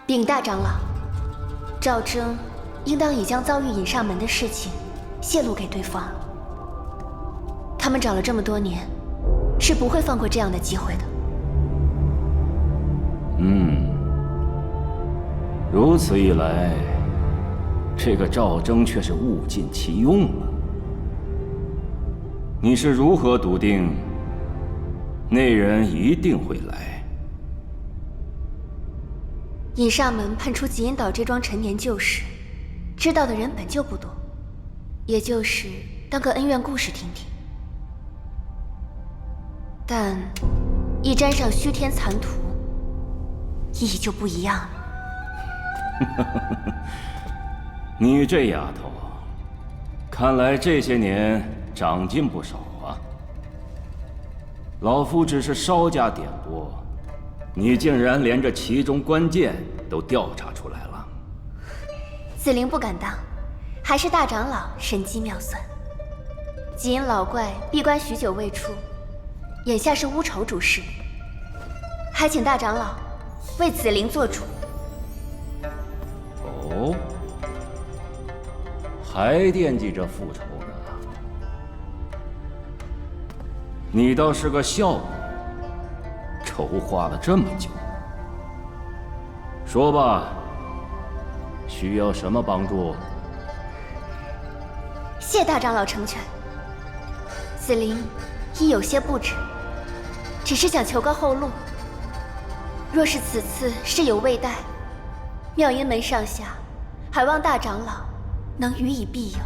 禀大长老，赵征应当已将遭遇隐上门的事情泄露给对方。他们找了这么多年，是不会放过这样的机会的。如此一来，这个赵征却是物尽其用了。你是如何笃定那人一定会来？隐上门喷出极阴岛这桩陈年旧事，知道的人本就不多，也就是当个恩怨故事听听。但一沾上虚天残图，意义就不一样了。你这丫头，看来这些年长进不少啊。老夫只是稍加点拨，你竟然连这其中关键都调查出来了。子陵不敢当，还是大长老神机妙算。极阴老怪闭关许久未出，眼下是乌巢主事，还请大长老为子陵做主。哦，还惦记着复仇呢？你倒是个孝女，筹划了这么久。说吧，需要什么帮助？谢大长老成全。子陵已有些不知，只是想求个后路。若是此次事有未逮，妙音门上下还望大长老能予以庇佑。